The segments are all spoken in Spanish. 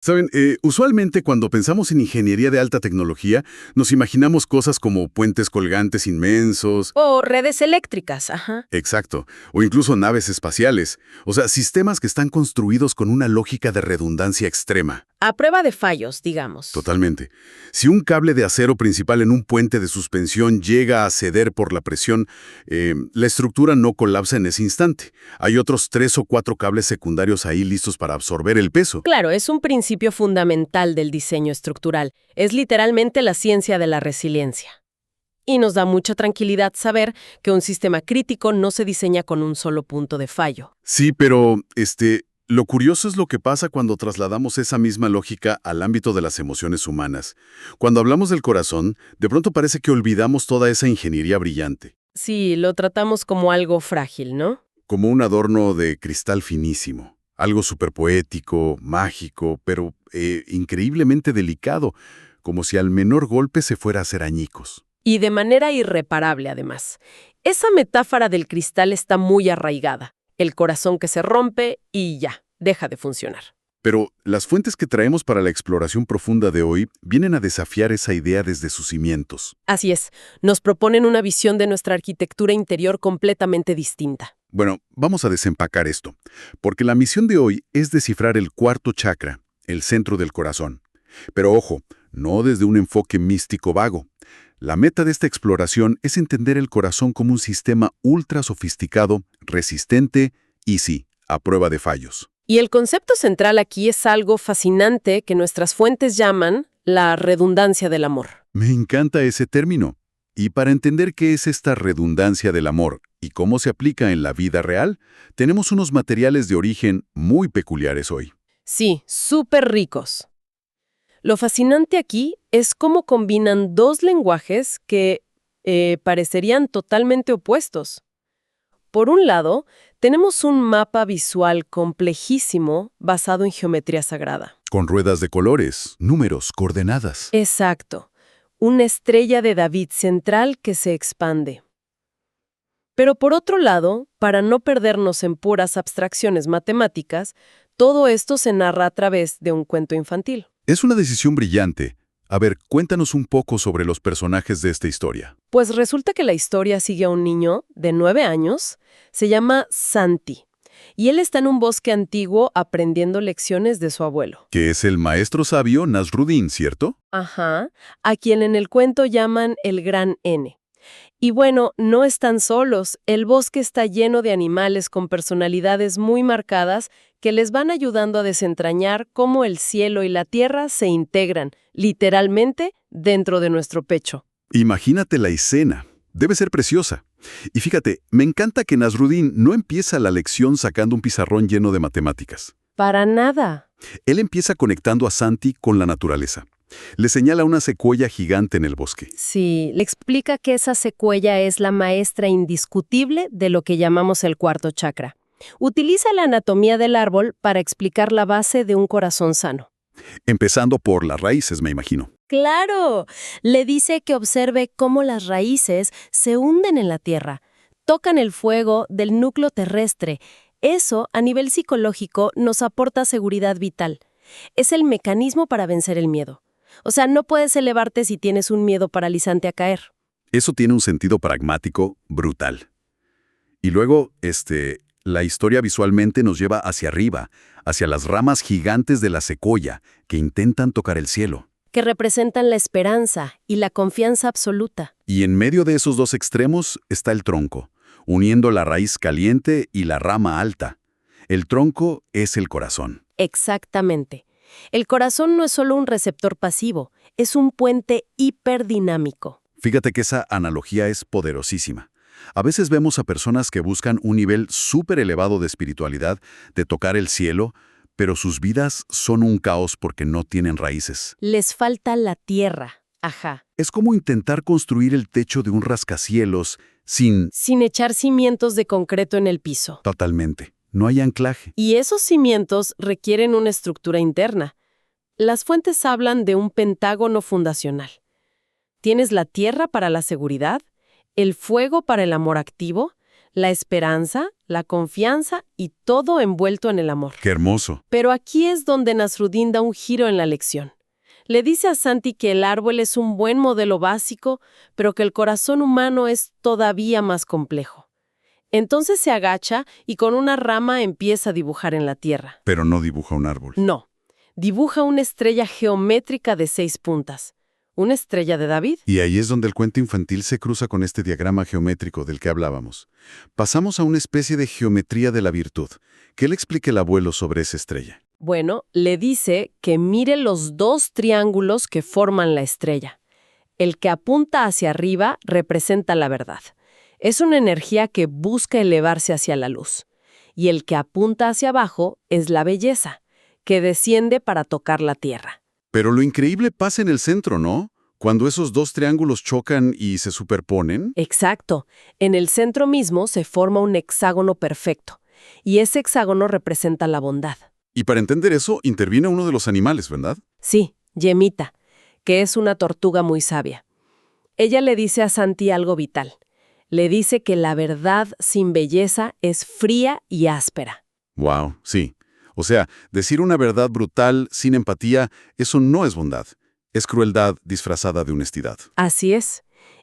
Saben, usualmente cuando pensamos en ingeniería de alta tecnología, nos imaginamos cosas como puentes colgantes inmensos, O redes eléctricas, ajá. exacto, o incluso naves espaciales, o sea, sistemas que están construidos con una lógica de redundancia extrema. A prueba de fallos, digamos. Totalmente. Si un cable de acero principal en un puente de suspensión llega a ceder por la presión, la estructura no colapsa en ese instante. Hay otros 3 o 4 cables secundarios ahí listos para absorber el peso. Claro, es un principio fundamental del diseño estructural. Es literalmente la ciencia de la resiliencia. Y nos da mucha tranquilidad saber que un sistema crítico no se diseña con un solo punto de fallo. Sí, pero, lo curioso es lo que pasa cuando trasladamos esa misma lógica al ámbito de las emociones humanas. Cuando hablamos del corazón, de pronto parece que olvidamos toda esa ingeniería brillante, Sí, lo tratamos como algo frágil, ¿no? como un adorno de cristal finísimo, algo súper poético, mágico, pero increíblemente delicado, como si al menor golpe se fuera a hacer añicos. Y de manera irreparable, además. Esa metáfora del cristal está muy arraigada. El corazón que se rompe y ya, deja de funcionar. Pero las fuentes que traemos para la exploración profunda de hoy vienen a desafiar esa idea desde sus cimientos. Así es, nos proponen una visión de nuestra arquitectura interior completamente distinta. Bueno, vamos a desempacar esto, porque la misión de hoy es descifrar el cuarto chakra, el centro del corazón. Pero ojo, no desde un enfoque místico vago. La meta de esta exploración es entender el corazón como un sistema ultra sofisticado, resistente y sí, a prueba de fallos. Y el concepto central aquí es algo fascinante que nuestras fuentes llaman la redundancia del amor. Me encanta ese término. Y para entender qué es esta redundancia del amor y cómo se aplica en la vida real, tenemos unos materiales de origen muy peculiares hoy. Sí, súper ricos. Lo fascinante aquí es cómo combinan dos lenguajes que parecerían totalmente opuestos. Por un lado, tenemos un mapa visual complejísimo basado en geometría sagrada. Con ruedas de colores, números, coordenadas. Exacto. Una estrella de David central que se expande. Pero por otro lado, para no perdernos en puras abstracciones matemáticas, todo esto se narra a través de un cuento infantil. Es una decisión brillante. A ver, cuéntanos un poco sobre los personajes de esta historia. Pues resulta que la historia sigue a un niño de 9 años, se llama Santi, y él está en un bosque antiguo aprendiendo lecciones de su abuelo. Que es el maestro sabio Nasruddin, ¿cierto? Ajá, a quien en el cuento llaman el Gran N. Y bueno, no están solos, el bosque está lleno de animales con personalidades muy marcadas que les van ayudando a desentrañar cómo el cielo y la tierra se integran, literalmente, dentro de nuestro pecho. Imagínate la escena. Debe ser preciosa. Y fíjate, me encanta que Nasruddin no empieza la lección sacando un pizarrón lleno de matemáticas. Para nada. Él empieza conectando a Santi con la naturaleza. Le señala una secuoya gigante en el bosque. Sí, le explica que esa secuoya es la maestra indiscutible de lo que llamamos el cuarto chakra. Utiliza la anatomía del árbol para explicar la base de un corazón sano. Empezando por las raíces, me imagino. ¡Claro! Le dice que observe cómo las raíces se hunden en la tierra, tocan el fuego del núcleo terrestre. Eso, a nivel psicológico, nos aporta seguridad vital. Es el mecanismo para vencer el miedo. O sea, no puedes elevarte si tienes un miedo paralizante a caer. Eso tiene un sentido pragmático brutal. Y luego, la historia visualmente nos lleva hacia arriba, hacia las ramas gigantes de la secuoya que intentan tocar el cielo. Que representan la esperanza y la confianza absoluta. Y en medio de esos dos extremos está el tronco, uniendo la raíz caliente y la rama alta. El tronco es el corazón. Exactamente. El corazón no es solo un receptor pasivo, es un puente hiperdinámico. Fíjate que esa analogía es poderosísima. A veces vemos a personas que buscan un nivel súper elevado de espiritualidad, de tocar el cielo, pero sus vidas son un caos porque no tienen raíces. Les falta la tierra. Ajá. Es como intentar construir el techo de un rascacielos sin... Sin echar cimientos de concreto en el piso. Totalmente. No hay anclaje. Y esos cimientos requieren una estructura interna. Las fuentes hablan de un pentágono fundacional. Tienes la tierra para la seguridad, el fuego para el amor activo, la esperanza, la confianza y todo envuelto en el amor. ¡Qué hermoso! Pero aquí es donde Nasruddin da un giro en la lección. Le dice a Santi que el árbol es un buen modelo básico, pero que el corazón humano es todavía más complejo. Entonces se agacha y con una rama empieza a dibujar en la tierra. Pero no dibuja un árbol. No, dibuja una estrella geométrica de 6 puntas. ¿Una estrella de David? Y ahí es donde el cuento infantil se cruza con este diagrama geométrico del que hablábamos. Pasamos a una especie de geometría de la virtud. ¿Qué le explica el abuelo sobre esa estrella? Bueno, le dice que mire los 2 triángulos que forman la estrella. El que apunta hacia arriba representa la verdad. Es una energía que busca elevarse hacia la luz. Y el que apunta hacia abajo es la belleza, que desciende para tocar la tierra. Pero lo increíble pasa en el centro, ¿no? Cuando esos 2 triángulos chocan y se superponen. Exacto. En el centro mismo se forma un hexágono perfecto. Y ese hexágono representa la bondad. Y para entender eso, interviene uno de los animales, ¿verdad? Sí, Yemita, que es una tortuga muy sabia. Ella le dice a Santi algo vital. Le dice que la verdad sin belleza es fría y áspera. Wow, sí. O sea, decir una verdad brutal, sin empatía, eso no es bondad. Es crueldad disfrazada de honestidad. Así es.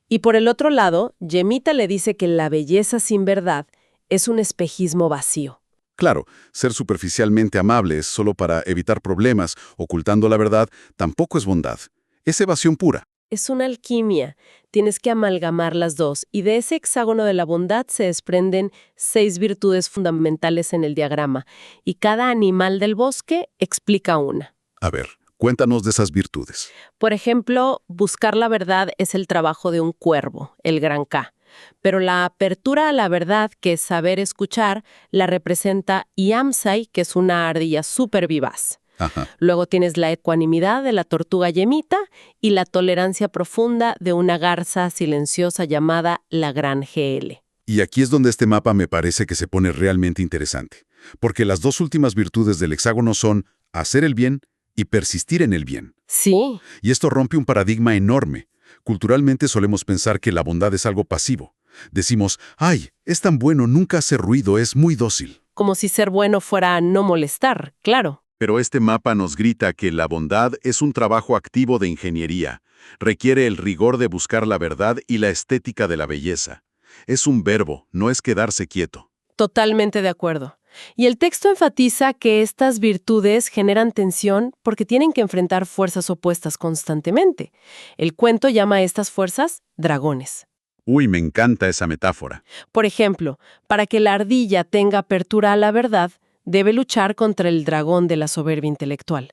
Y por el otro lado, Yemita le dice que la belleza sin verdad es un espejismo vacío. Claro, ser superficialmente amable es solo para evitar problemas, ocultando la verdad, tampoco es bondad. Es evasión pura. Es una alquimia. Tienes que amalgamar las dos, y de ese hexágono de la bondad se desprenden 6 virtudes fundamentales en el diagrama, y cada animal del bosque explica una. A ver, cuéntanos de esas virtudes. Por ejemplo, buscar la verdad es el trabajo de un cuervo, el gran K. Pero la apertura a la verdad, que es saber escuchar, la representa Iamsai, que es una ardilla súper vivaz. Ajá. Luego tienes la ecuanimidad de la tortuga Yemita y la tolerancia profunda de una garza silenciosa llamada la Gran GL. Y aquí es donde este mapa me parece que se pone realmente interesante. Porque las 2 últimas virtudes del hexágono son hacer el bien y persistir en el bien. Sí, Y esto rompe un paradigma enorme. Culturalmente solemos pensar que la bondad es algo pasivo. Decimos, ¡ay, es tan bueno, nunca hace ruido, es muy dócil! como si ser bueno fuera no molestar, claro. Pero este mapa nos grita que la bondad es un trabajo activo de ingeniería. Requiere el rigor de buscar la verdad y la estética de la belleza. Es un verbo, no es quedarse quieto. Totalmente de acuerdo. Y el texto enfatiza que estas virtudes generan tensión porque tienen que enfrentar fuerzas opuestas constantemente. El cuento llama a estas fuerzas dragones. Uy, me encanta esa metáfora. Por ejemplo, para que la ardilla tenga apertura a la verdad, debe luchar contra el dragón de la soberbia intelectual.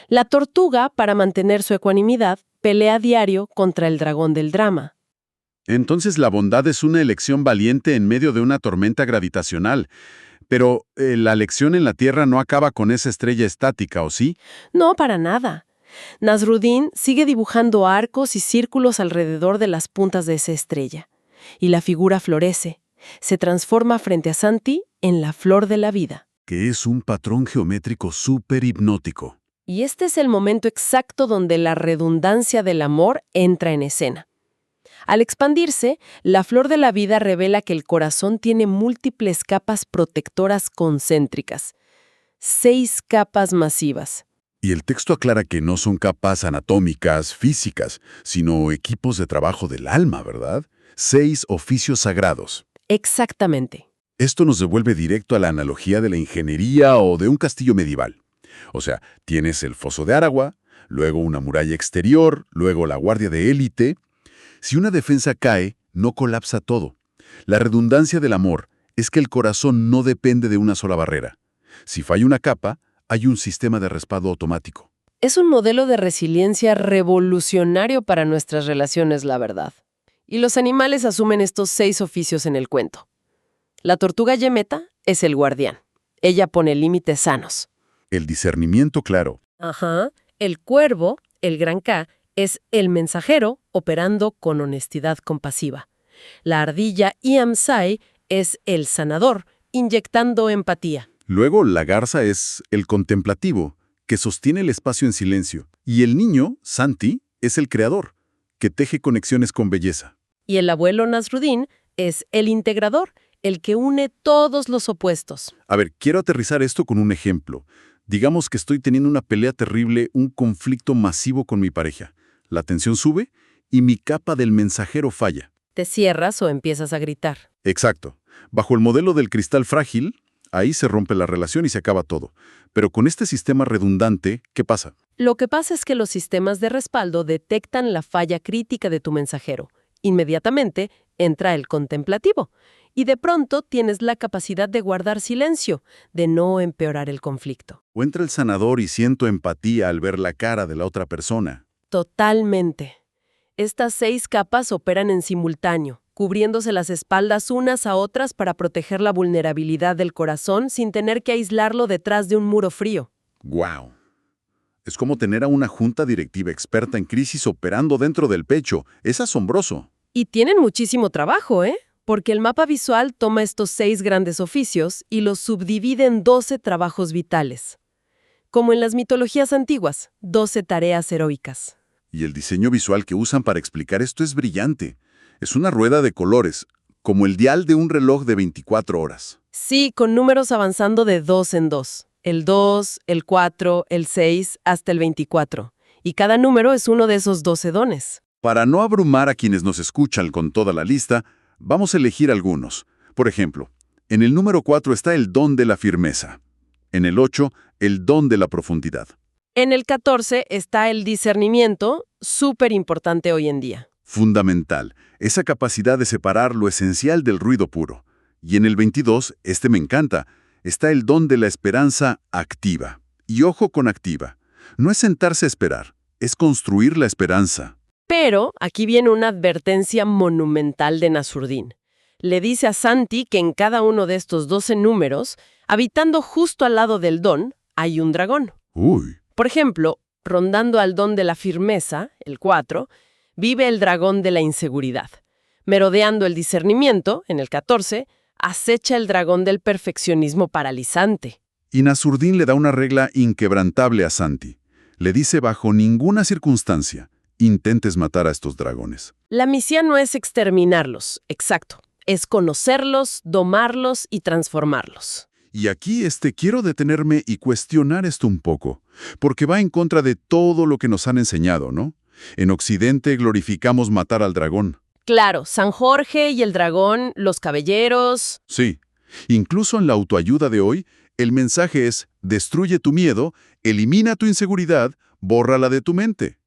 La tortuga, para mantener su ecuanimidad, pelea a diario contra el dragón del drama. Entonces la bondad es una elección valiente en medio de una tormenta gravitacional. Pero la lección en la Tierra no acaba con esa estrella estática, ¿o sí? No, para nada. Nasruddin sigue dibujando arcos y círculos alrededor de las puntas de esa estrella. Y la figura florece. Se transforma frente a Santi en la flor de la vida. Que es un patrón geométrico súper hipnótico. Y este es el momento exacto donde la redundancia del amor entra en escena. Al expandirse, la flor de la vida revela que el corazón tiene múltiples capas protectoras concéntricas. 6 capas masivas. Y el texto aclara que no son capas anatómicas, físicas, sino equipos de trabajo del alma, ¿verdad? 6 oficios sagrados. Exactamente. Esto nos devuelve directo a la analogía de la ingeniería o de un castillo medieval. O sea, tienes el foso de Aragua, luego una muralla exterior, luego la guardia de élite. Si una defensa cae, no colapsa todo. La redundancia del amor es que el corazón no depende de una sola barrera. Si falla una capa, hay un sistema de respaldo automático. Es un modelo de resiliencia revolucionario para nuestras relaciones, la verdad. Y los animales asumen estos 6 oficios en el cuento. La tortuga Yemeta es el guardián. Ella pone límites sanos. El discernimiento claro. Ajá. El cuervo, el gran K, es el mensajero operando con honestidad compasiva. La ardilla Iamsai es el sanador, inyectando empatía. Luego la garza es el contemplativo, que sostiene el espacio en silencio. Y el niño, Santi, es el creador, que teje conexiones con belleza. Y el abuelo Nasruddin es el integrador, el que une todos los opuestos. A ver, quiero aterrizar esto con un ejemplo. Digamos que estoy teniendo una pelea terrible, un conflicto masivo con mi pareja. La tensión sube y mi capa del mensajero falla. Te cierras o empiezas a gritar. Exacto. Bajo el modelo del cristal frágil, ahí se rompe la relación y se acaba todo. Pero con este sistema redundante, ¿qué pasa? Lo que pasa es que los sistemas de respaldo detectan la falla crítica de tu mensajero. Inmediatamente entra el contemplativo. Y de pronto tienes la capacidad de guardar silencio, de no empeorar el conflicto. O entra el sanador y siento empatía al ver la cara de la otra persona. Totalmente. Estas 6 capas operan en simultáneo, cubriéndose las espaldas unas a otras para proteger la vulnerabilidad del corazón sin tener que aislarlo detrás de un muro frío. ¡Guau! Es como tener a una junta directiva experta en crisis operando dentro del pecho. Es asombroso. Y tienen muchísimo trabajo, ¿eh? Porque el mapa visual toma estos 6 grandes oficios y los subdivide en 12 trabajos vitales. Como en las mitologías antiguas, 12 tareas heroicas. Y el diseño visual que usan para explicar esto es brillante. Es una rueda de colores, como el dial de un reloj de 24 horas. Sí, con números avanzando de 2 en 2. El 2, el 4, el 6, hasta el 24. Y cada número es uno de esos 12 dones. Para no abrumar a quienes nos escuchan con toda la lista, vamos a elegir algunos. Por ejemplo, en el número 4 está el don de la firmeza. En el 8, el don de la profundidad. En el 14 está el discernimiento, súper importante hoy en día. Fundamental, esa capacidad de separar lo esencial del ruido puro. Y en el 22, este me encanta, está el don de la esperanza activa. Y ojo con activa. No es sentarse a esperar, es construir la esperanza. Pero aquí viene una advertencia monumental de Nasruddin. Le dice a Santi que en cada uno de estos 12 números, habitando justo al lado del don, hay un dragón. Uy. Por ejemplo, rondando al don de la firmeza, el 4, vive el dragón de la inseguridad. Merodeando el discernimiento, en el 14, acecha el dragón del perfeccionismo paralizante. Y Nasruddin le da una regla inquebrantable a Santi. Le dice bajo ninguna circunstancia, intentes matar a estos dragones. La misión no es exterminarlos, exacto. Es conocerlos, domarlos y transformarlos. Y aquí quiero detenerme y cuestionar esto un poco, porque va en contra de todo lo que nos han enseñado, ¿no? En Occidente glorificamos matar al dragón. Claro, San Jorge y el dragón, los caballeros. Sí, incluso en la autoayuda de hoy, el mensaje es, destruye tu miedo, elimina tu inseguridad, bórrala de tu mente.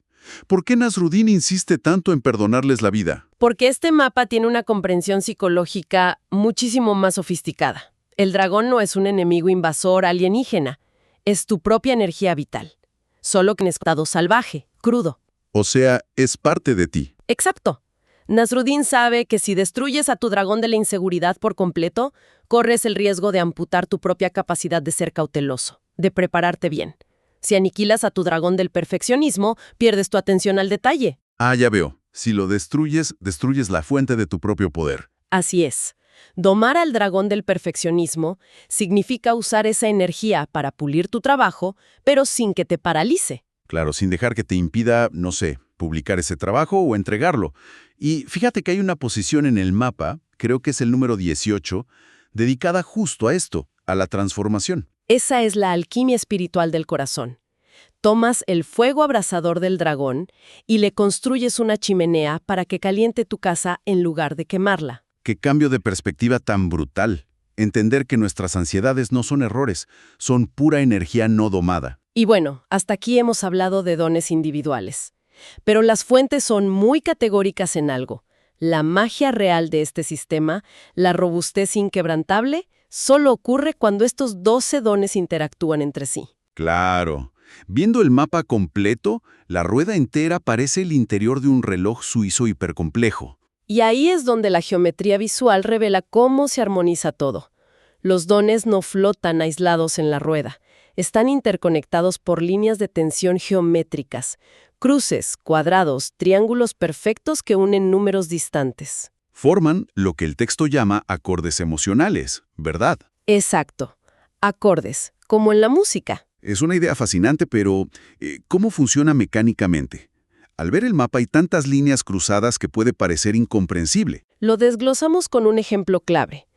¿Por qué Nasruddin insiste tanto en perdonarles la vida? Porque este mapa tiene una comprensión psicológica muchísimo más sofisticada. El dragón no es un enemigo invasor alienígena, es tu propia energía vital. Solo que en estado salvaje, crudo. O sea, es parte de ti. Exacto. Nasruddin sabe que si destruyes a tu dragón de la inseguridad por completo, corres el riesgo de amputar tu propia capacidad de ser cauteloso, de prepararte bien. Si aniquilas a tu dragón del perfeccionismo, pierdes tu atención al detalle. Ah, ya veo. Si lo destruyes, destruyes la fuente de tu propio poder. Así es. Domar al dragón del perfeccionismo significa usar esa energía para pulir tu trabajo, pero sin que te paralice. Claro, sin dejar que te impida, no sé, publicar ese trabajo o entregarlo. Y fíjate que hay una posición en el mapa, creo que es el número 18, dedicada justo a esto, a la transformación. Esa es la alquimia espiritual del corazón. Tomas el fuego abrasador del dragón y le construyes una chimenea para que caliente tu casa en lugar de quemarla. ¡Qué cambio de perspectiva tan brutal! Entender que nuestras ansiedades no son errores, son pura energía no domada. Y bueno, hasta aquí hemos hablado de dones individuales. Pero las fuentes son muy categóricas en algo. La magia real de este sistema, la robustez inquebrantable, solo ocurre cuando estos 12 dones interactúan entre sí. Claro. Viendo el mapa completo, la rueda entera parece el interior de un reloj suizo hipercomplejo. Y ahí es donde la geometría visual revela cómo se armoniza todo. Los dones no flotan aislados en la rueda. Están interconectados por líneas de tensión geométricas, cruces, cuadrados, triángulos perfectos que unen números distantes. Forman lo que el texto llama acordes emocionales, ¿verdad? Exacto. Acordes, como en la música. Es una idea fascinante, pero ¿cómo funciona mecánicamente? Al ver el mapa hay tantas líneas cruzadas que puede parecer incomprensible. Lo desglosamos con un ejemplo clave.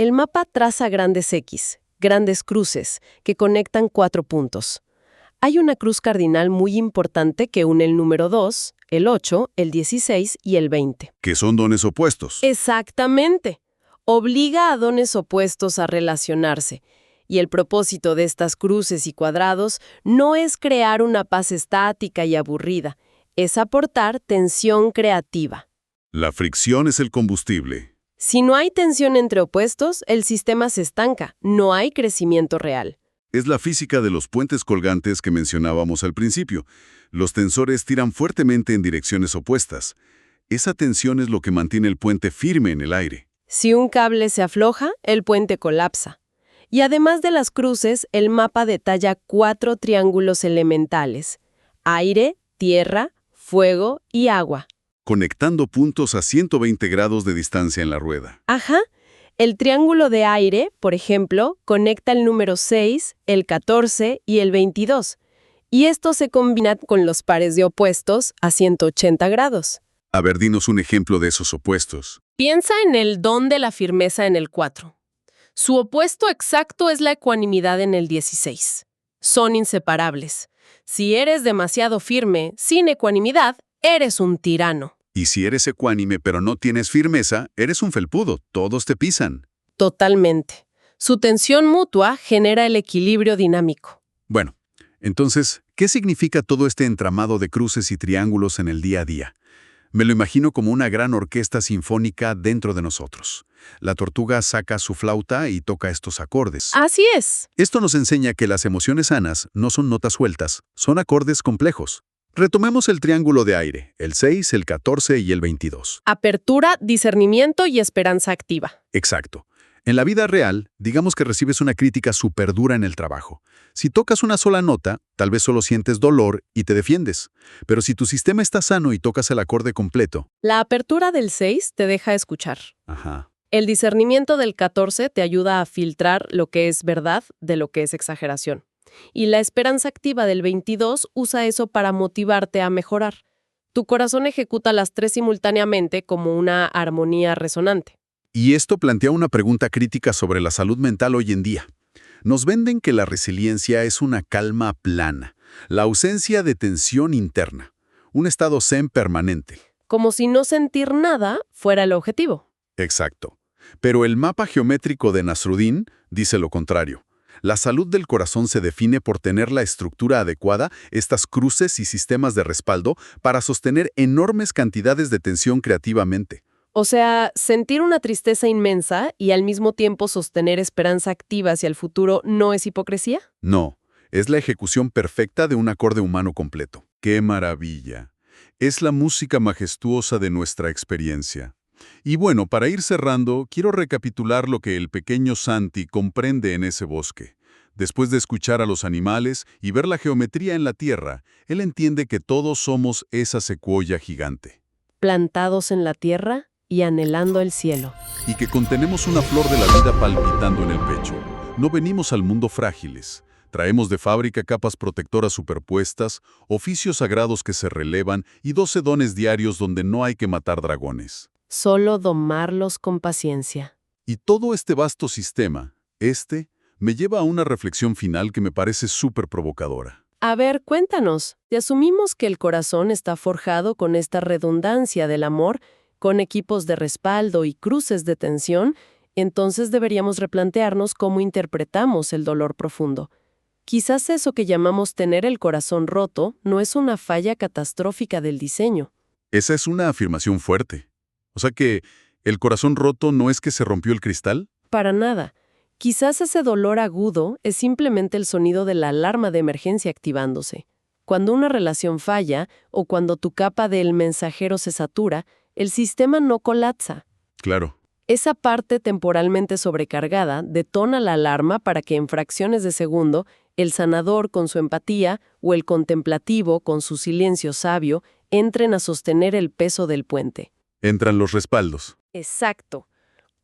El mapa traza grandes X, grandes cruces, que conectan 4 puntos. Hay una cruz cardinal muy importante que une el número 2, el 8, el 16 y el 20. Que son dones opuestos. Exactamente. Obliga a dones opuestos a relacionarse. Y el propósito de estas cruces y cuadrados no es crear una paz estática y aburrida, es aportar tensión creativa. La fricción es el combustible. Si no hay tensión entre opuestos, el sistema se estanca, no hay crecimiento real. Es la física de los puentes colgantes que mencionábamos al principio. Los tensores tiran fuertemente en direcciones opuestas. Esa tensión es lo que mantiene el puente firme en el aire. Si un cable se afloja, el puente colapsa. Y además de las cruces, el mapa detalla 4 triángulos elementales: aire, tierra, fuego y agua. Conectando puntos a 120 grados de distancia en la rueda. Ajá. El triángulo de aire, por ejemplo, conecta el número 6, el 14 y el 22. Y esto se combina con los pares de opuestos a 180 grados. A ver, dinos un ejemplo de esos opuestos. Piensa en el don de la firmeza en el 4. Su opuesto exacto es la ecuanimidad en el 16. Son inseparables. Si eres demasiado firme, sin ecuanimidad, eres un tirano. Y si eres ecuánime pero no tienes firmeza, eres un felpudo, todos te pisan. Totalmente. Su tensión mutua genera el equilibrio dinámico. Bueno, entonces, ¿qué significa todo este entramado de cruces y triángulos en el día a día? Me lo imagino como una gran orquesta sinfónica dentro de nosotros. La tortuga saca su flauta y toca estos acordes. Así es. Esto nos enseña que las emociones sanas no son notas sueltas, son acordes complejos. Retomemos el triángulo de aire, el 6, el 14 y el 22. Apertura, discernimiento y esperanza activa. Exacto. En la vida real, digamos que recibes una crítica súper dura en el trabajo. Si tocas una sola nota, tal vez solo sientes dolor y te defiendes. Pero si tu sistema está sano y tocas el acorde completo... La apertura del 6 te deja escuchar. Ajá. El discernimiento del 14 te ayuda a filtrar lo que es verdad de lo que es exageración. Y la esperanza activa del 22 usa eso para motivarte a mejorar. Tu corazón ejecuta las 3 simultáneamente como una armonía resonante. Y esto plantea una pregunta crítica sobre la salud mental hoy en día. Nos venden que la resiliencia es una calma plana, la ausencia de tensión interna, un estado zen permanente. Como si no sentir nada fuera el objetivo. Exacto. Pero el mapa geométrico de Nasruddin dice lo contrario. La salud del corazón se define por tener la estructura adecuada, estas cruces y sistemas de respaldo, para sostener enormes cantidades de tensión creativamente. O sea, sentir una tristeza inmensa y al mismo tiempo sostener esperanza activa hacia el futuro no es hipocresía. No, es la ejecución perfecta de un acorde humano completo. ¡Qué maravilla! Es la música majestuosa de nuestra experiencia. Y bueno, para ir cerrando, quiero recapitular lo que el pequeño Santi comprende en ese bosque. Después de escuchar a los animales y ver la geometría en la tierra, él entiende que todos somos esa secuoya gigante. Plantados en la tierra y anhelando el cielo. Y que contenemos una flor de la vida palpitando en el pecho. No venimos al mundo frágiles. Traemos de fábrica capas protectoras superpuestas, oficios sagrados que se relevan y 12 dones diarios donde no hay que matar dragones. Solo domarlos con paciencia. Y todo este vasto sistema, me lleva a una reflexión final que me parece súper provocadora. A ver, cuéntanos. Te asumimos que el corazón está forjado con esta redundancia del amor, con equipos de respaldo y cruces de tensión, entonces deberíamos replantearnos cómo interpretamos el dolor profundo. Quizás eso que llamamos tener el corazón roto no es una falla catastrófica del diseño. Esa es una afirmación fuerte. O sea que, ¿el corazón roto no es que se rompió el cristal? Para nada. Quizás ese dolor agudo es simplemente el sonido de la alarma de emergencia activándose. Cuando una relación falla o cuando tu capa del mensajero se satura, el sistema no colapsa. Claro. Esa parte temporalmente sobrecargada detona la alarma para que en fracciones de segundo el sanador con su empatía o el contemplativo con su silencio sabio entren a sostener el peso del puente. Entran los respaldos. Exacto.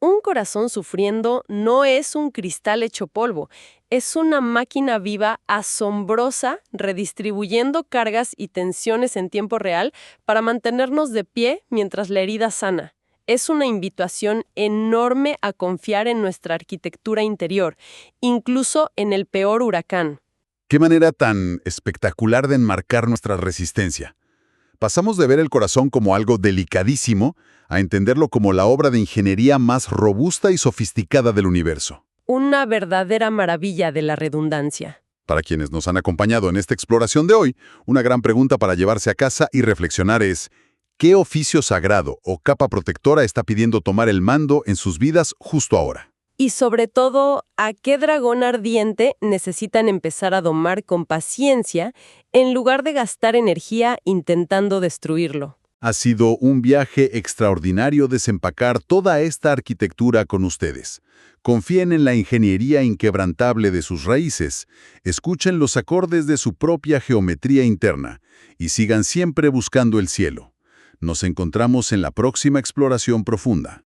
Un corazón sufriendo no es un cristal hecho polvo, es una máquina viva asombrosa redistribuyendo cargas y tensiones en tiempo real para mantenernos de pie mientras la herida sana. Es una invitación enorme a confiar en nuestra arquitectura interior, incluso en el peor huracán. Qué manera tan espectacular de enmarcar nuestra resistencia. Pasamos de ver el corazón como algo delicadísimo a entenderlo como la obra de ingeniería más robusta y sofisticada del universo. Una verdadera maravilla de la redundancia. Para quienes nos han acompañado en esta exploración de hoy, una gran pregunta para llevarse a casa y reflexionar es: ¿qué oficio sagrado o capa protectora está pidiendo tomar el mando en sus vidas justo ahora? Y sobre todo, ¿a qué dragón ardiente necesitan empezar a domar con paciencia en lugar de gastar energía intentando destruirlo? Ha sido un viaje extraordinario desempacar toda esta arquitectura con ustedes. Confíen en la ingeniería inquebrantable de sus raíces, escuchen los acordes de su propia geometría interna y sigan siempre buscando el cielo. Nos encontramos en la próxima exploración profunda.